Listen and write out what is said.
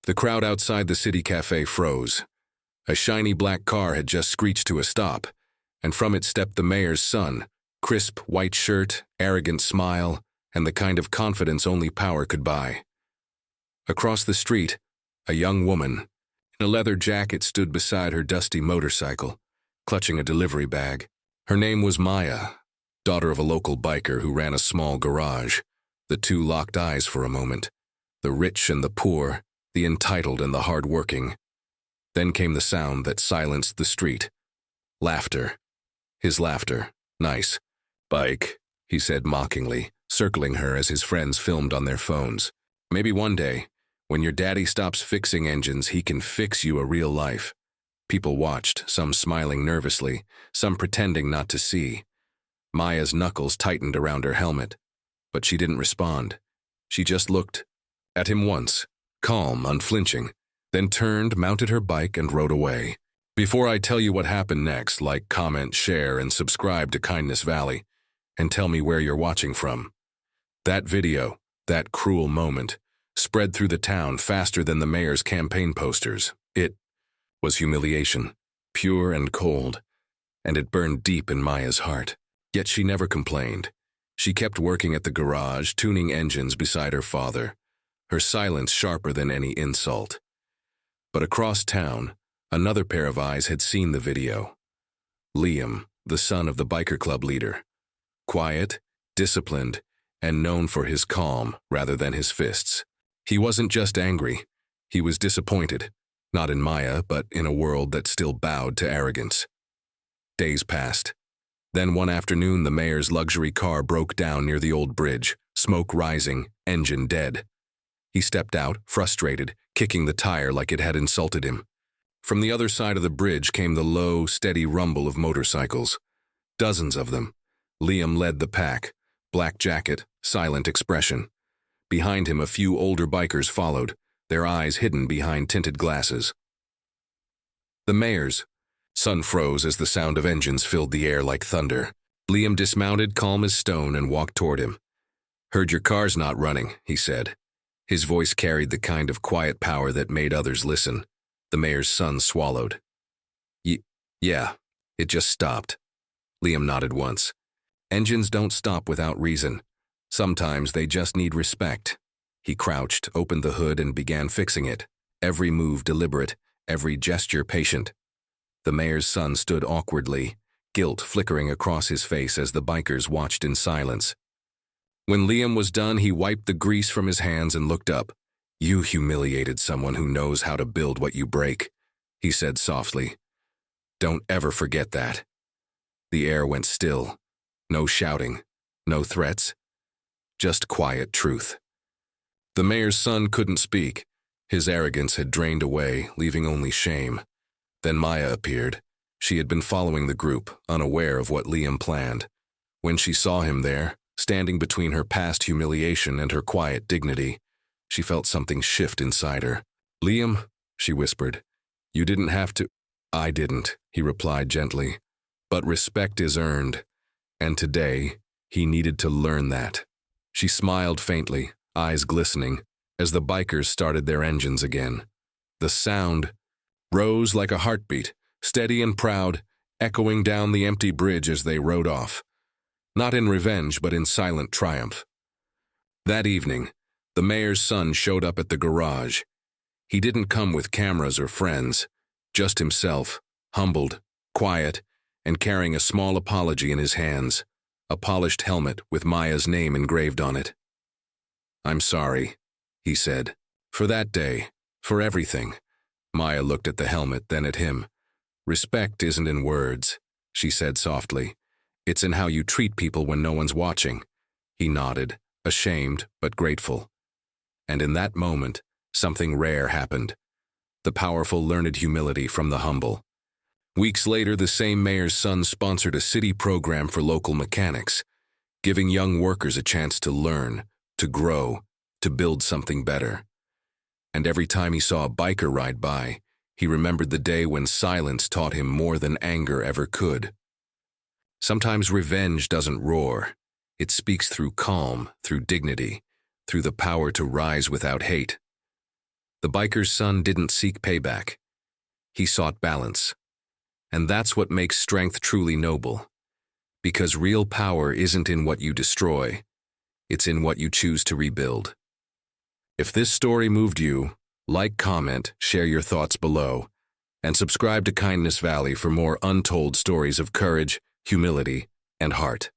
The crowd outside the city cafe froze. A shiny black car had just screeched to a stop, and from it stepped the mayor's son, crisp white shirt, arrogant smile, and the kind of confidence only power could buy. Across the street, a young woman in a leather jacket stood beside her dusty motorcycle, clutching a delivery bag. Her name was Maya, daughter of a local biker who ran a small garage. The two locked eyes for a moment. The rich and the poor, the entitled and the hard-working. Then came the sound that silenced the street. Laughter. His laughter. Nice. Bike, he said mockingly, circling her as his friends filmed on their phones. Maybe one day, when your daddy stops fixing engines, he can fix you a real life. People watched, some smiling nervously, some pretending not to see. Maya's knuckles tightened around her helmet, but she didn't respond. She just looked at him once, calm, unflinching, then turned, mounted her bike, and rode away. Before I tell you what happened next, like, comment, share, and subscribe to Kindness Valley, and tell me where you're watching from. That video, that cruel moment, spread through the town faster than the mayor's campaign posters. It was humiliation, pure and cold, and it burned deep in Maya's heart. Yet she never complained. She kept working at the garage, tuning engines beside her father, her silence sharper than any insult. But across town, another pair of eyes had seen the video. Liam, the son of the biker club leader. Quiet, disciplined, and known for his calm rather than his fists. He wasn't just angry. He was disappointed, not in Maya, but in a world that still bowed to arrogance. Days passed. Then one afternoon, the mayor's luxury car broke down near the old bridge, smoke rising, engine dead. He stepped out, frustrated, kicking the tire like it had insulted him. From the other side of the bridge came the low, steady rumble of motorcycles. Dozens of them. Liam led the pack, black jacket, silent expression. Behind him, a few older bikers followed, their eyes hidden behind tinted glasses. The mayor's son froze as the sound of engines filled the air like thunder. Liam dismounted, calm as stone, and walked toward him. "Heard your car's not running," he said. His voice carried the kind of quiet power that made others listen. The mayor's son swallowed. Yeah, it just stopped." Liam nodded once. "Engines don't stop without reason. Sometimes they just need respect." He crouched, opened the hood, and began fixing it. Every move deliberate, every gesture patient. The mayor's son stood awkwardly, guilt flickering across his face as the bikers watched in silence. When Liam was done, he wiped the grease from his hands and looked up. "You humiliated someone who knows how to build what you break," he said softly. "Don't ever forget that." The air went still. No shouting, no threats, just quiet truth. The mayor's son couldn't speak. His arrogance had drained away, leaving only shame. Then Maya appeared. She had been following the group, unaware of what Liam planned. When she saw him there, standing between her past humiliation and her quiet dignity, she felt something shift inside her. "Liam," she whispered, "you didn't have to." "I didn't," he replied gently. "But respect is earned, and today he needed to learn that." She smiled faintly, eyes glistening, as the bikers started their engines again. The sound rose like a heartbeat, steady and proud, echoing down the empty bridge as they rode off. Not in revenge, but in silent triumph. That evening, the mayor's son showed up at the garage. He didn't come with cameras or friends, just himself, humbled, quiet, and carrying a small apology in his hands, a polished helmet with Maya's name engraved on it. "I'm sorry," he said, "for that day, for everything." Maya looked at the helmet, then at him. "Respect isn't in words," she said softly. "It's in how you treat people when no one's watching." He nodded, ashamed but grateful. And in that moment, something rare happened. The powerful learned humility from the humble. Weeks later, the same mayor's son sponsored a city program for local mechanics, giving young workers a chance to learn, to grow, to build something better. And every time he saw a biker ride by, he remembered the day when silence taught him more than anger ever could. Sometimes revenge doesn't roar. It speaks through calm, through dignity, through the power to rise without hate. The biker's son didn't seek payback. He sought balance. And that's what makes strength truly noble. Because real power isn't in what you destroy, it's in what you choose to rebuild. If this story moved you, like, comment, share your thoughts below, and subscribe to Kindness Valley for more untold stories of courage, humility, and heart.